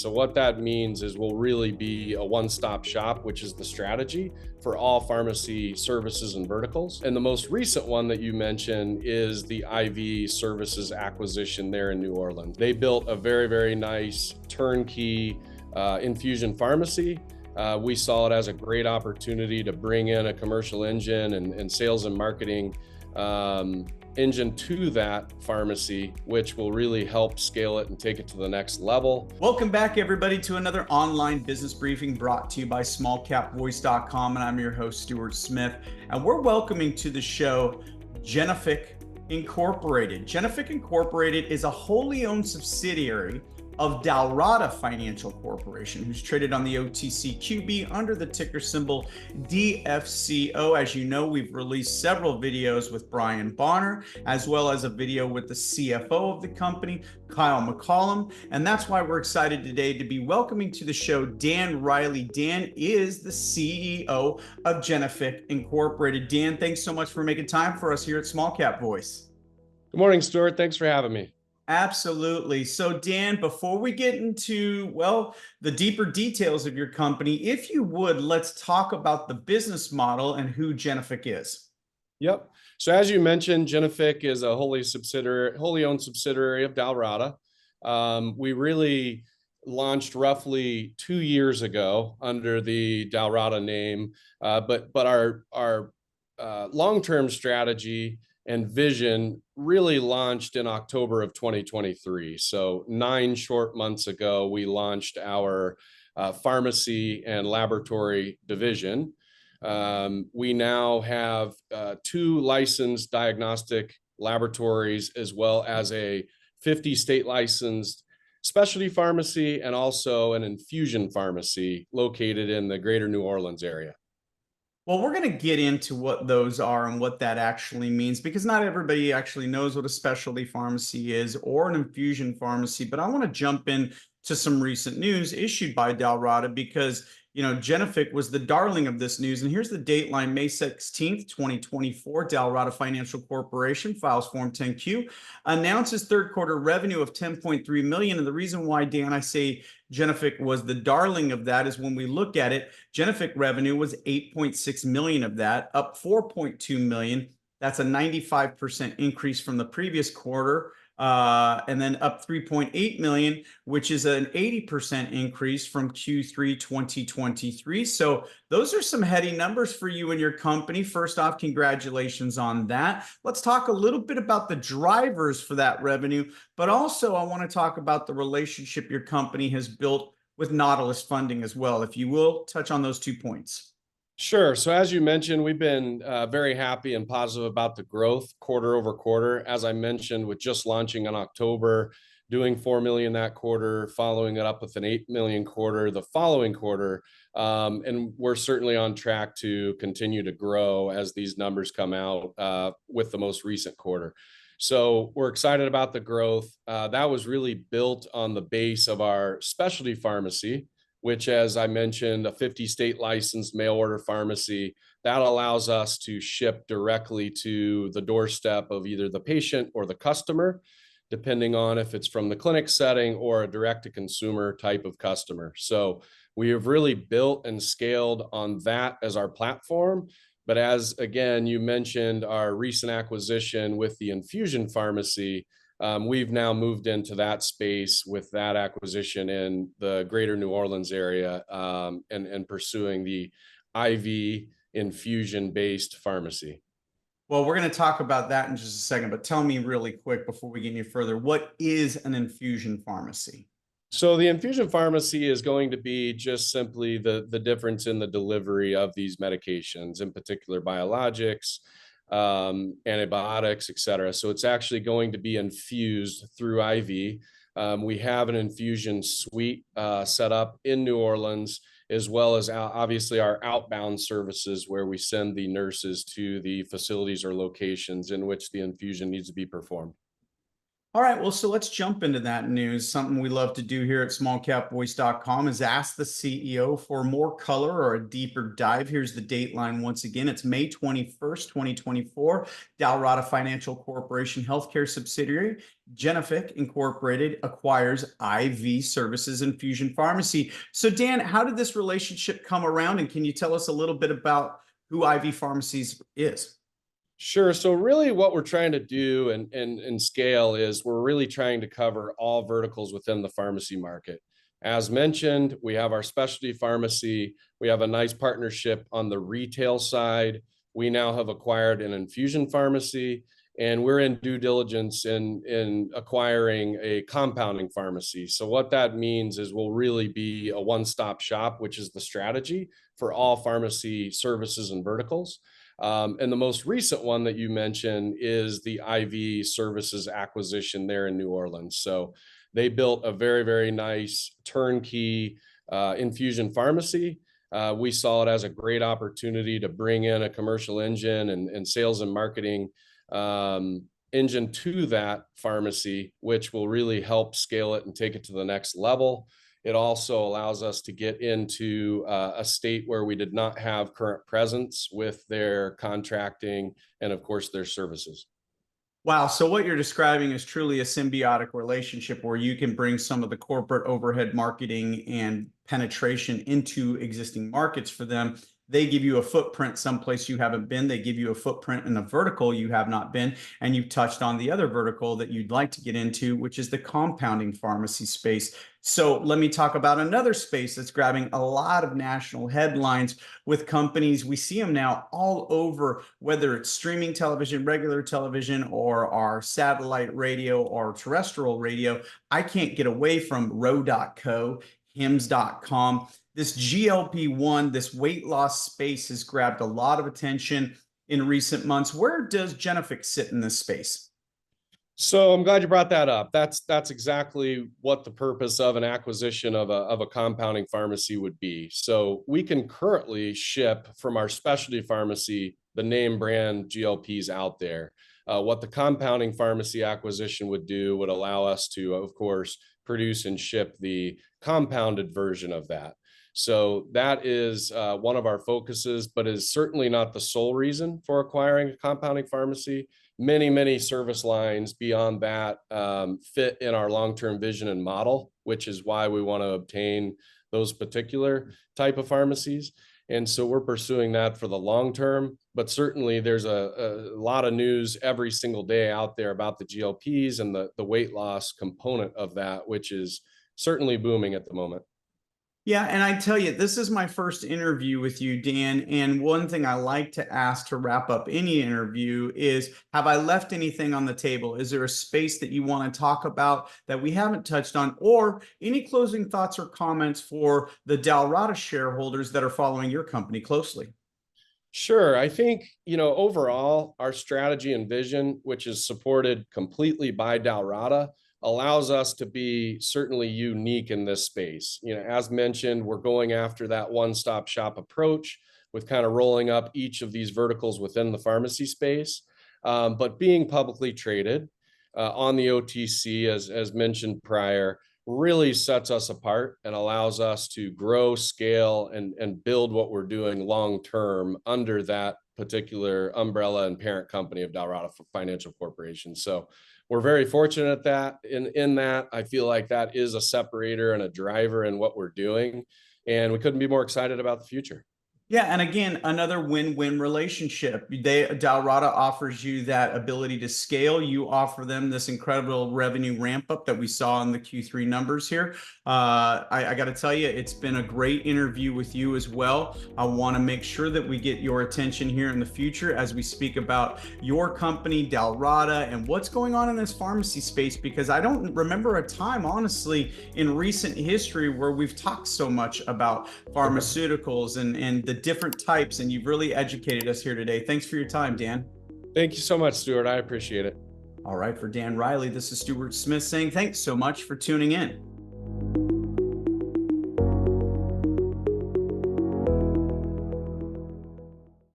So what that means is we'll really be a one-stop shop, which is the strategy for all pharmacy services and verticals. And the most recent one that you mentioned is the IV services acquisition there in New Orleans. They built a very, very nice turnkey infusion pharmacy. We saw it as a great opportunity to bring in a commercial engine and sales and marketing engine to that pharmacy, which will really help scale it and take it to the next level. Welcome back, everybody, to another online business briefing brought to you by SmallCapVoice.com, and I'm your host, Stuart Smith, and we're welcoming to the show Genefic Incorporated. Genefic Incorporated is a wholly owned subsidiary of Dalrada Financial Corporation, who's traded on the OTCQB under the ticker symbol DFCO. As you know, we've released several videos with Brian Bonner, as well as a video with the CFO of the company, Kyle McCollum. And that's why we're excited today to be welcoming to the show Dan Riley. Dan is the CEO of Genefic Incorporated. Dan, thanks so much for making time for us here at Small Cap Voice. Good morning, Stuart. Thanks for having me. Absolutely. So Dan, before we get into, well, the deeper details of your company, if you would, let's talk about the business model and who Genefic is. Yep. So as you mentioned, Genefic is a wholly owned subsidiary of Dalrada. We really launched roughly 2 years ago under the Dalrada name, but our long-term strategy and vision really launched in October of 2023. So 9 short months ago, we launched our pharmacy and laboratory division. We now have 2 licensed diagnostic laboratories, as well as a 50 state licensed specialty pharmacy and also an infusion pharmacy located in the greater New Orleans area. Well, we're going to get into what those are and what that actually means, because not everybody actually knows what a specialty pharmacy is or an infusion pharmacy. But I want to jump in to some recent news issued by Dalrada, because Genefic was the darling of this news. And here's the dateline: May 16th, 2024. Dalrada Financial Corporation files Form 10-Q, announces third quarter revenue of $10.3 million. And the reason why, Dan, I say Genefic was the darling of that is when we look at it, Genefic revenue was $8.6 million of that, up $4.2 million. That's a 95% increase from the previous quarter. And then up $3.8 million, which is an 80% increase from Q3 2023. So those are some heady numbers for you and your company. First off, congratulations on that. Let's talk a little bit about the drivers for that revenue, but also I want to talk about the relationship your company has built with Nautilus Funding as well. If you will, touch on those 2 points. Sure. So as you mentioned, we've been very happy and positive about the growth quarter over quarter. As I mentioned, with just launching in October, doing $4 million that quarter, following it up with an $8 million quarter the following quarter. And we're certainly on track to continue to grow as these numbers come out with the most recent quarter. So we're excited about the growth. That was really built on the base of our specialty pharmacy, which, as I mentioned, a 50 state licensed mail order pharmacy that allows us to ship directly to the doorstep of either the patient or the customer, depending on if it's from the clinic setting or a direct to consumer type of customer. So we have really built and scaled on that as our platform. But as, again, you mentioned our recent acquisition with the infusion pharmacy, we've now moved into that space with that acquisition in the greater New Orleans area and pursuing the IV infusion-based pharmacy. Well, we're going to talk about that in just a second, but tell me really quick before we get any further, what is an infusion pharmacy? So the infusion pharmacy is going to be just simply the difference in the delivery of these medications, in particular biologics, antibiotics, et cetera. So it's actually going to be infused through IV. We have an infusion suite set up in New Orleans, as well as obviously our outbound services where we send the nurses to the facilities or locations in which the infusion needs to be performed. All right, well, so let's jump into that news. Something we love to do here at smallcapvoice.com is ask the CEO for more color or a deeper dive. Here's the dateline once again. It's May 21st, 2024. Dalrada Financial Corporation healthcare subsidiary, Genefic Incorporated, acquires IV Services Infusion Pharmacy. So, Dan, how did this relationship come around? And can you tell us a little bit about who IV Pharmacies is? Sure. So really what we're trying to do and scale is we're really trying to cover all verticals within the pharmacy market. As mentioned, we have our specialty pharmacy. We have a nice partnership on the retail side. We now have acquired an infusion pharmacy, and we're in due diligence in acquiring a compounding pharmacy. So what that means is we'll really be a one-stop shop, which is the strategy for all pharmacy services and verticals. And the most recent one that you mentioned is the IV services acquisition there in New Orleans. So they built a very, very nice turnkey infusion pharmacy. We saw it as a great opportunity to bring in a commercial engine and sales and marketing engine to that pharmacy, which will really help scale it and take it to the next level. It also allows us to get into a state where we did not have current presence with their contracting and, of course, their services. Wow. So what you're describing is truly a symbiotic relationship where you can bring some of the corporate overhead marketing and penetration into existing markets for them. They give you a footprint someplace you haven't been. They give you a footprint in a vertical you have not been. And you've touched on the other vertical that you'd like to get into, which is the compounding pharmacy space. So let me talk about another space that's grabbing a lot of national headlines with companies. We see them now all over, whether it's streaming television, regular television, or our satellite radio or terrestrial radio. I can't get away from Row.co, Hims.com. This GLP-1, this weight loss space has grabbed a lot of attention in recent months. Where does Genefic sit in this space? So I'm glad you brought that up. That's exactly what the purpose of an acquisition of a compounding pharmacy would be. So we can currently ship from our specialty pharmacy the name brand GLPs out there. What the compounding pharmacy acquisition would do would allow us to, of course, produce and ship the compounded version of that. So that is one of our focuses, but is certainly not the sole reason for acquiring a compounding pharmacy. Many service lines beyond that fit in our long-term vision and model, which is why we want to obtain those particular type of pharmacies. And so we're pursuing that for the long term, but certainly there's a lot of news every single day out there about the GLPs and the weight loss component of that, which is certainly booming at the moment. Yeah, and I tell you, this is my first interview with you, Dan. And one thing I like to ask to wrap up any interview is, have I left anything on the table? Is there a space that you want to talk about that we haven't touched on? Or any closing thoughts or comments for the Dalrada shareholders that are following your company closely? Sure. I think, overall, our strategy and vision, which is supported completely by Dalrada, allows us to be certainly unique in this space. As mentioned, we're going after that one-stop shop approach with kind of rolling up each of these verticals within the pharmacy space. But being publicly traded on the OTC, as mentioned prior, really sets us apart and allows us to grow, scale, and build what we're doing long term under that particular umbrella and parent company of Dalrada Financial Corporation. So we're very fortunate at that. In that, I feel like that is a separator and a driver in what we're doing, and we couldn't be more excited about the future. Yeah, and again, another win-win relationship. Dalrada offers you that ability to scale. You offer them this incredible revenue ramp up that we saw in the Q3 numbers here. I got to tell you, it's been a great interview with you as well. I want to make sure that we get your attention here in the future as we speak about your company, Dalrada, and what's going on in this pharmacy space, because I don't remember a time, honestly, in recent history where we've talked so much about pharmaceuticals and the different types, and you've really educated us here today. Thanks for your time, Dan. Thank you so much, Stuart. I appreciate it. All right, for Dan Riley, this is Stuart Smith saying thanks so much for tuning in.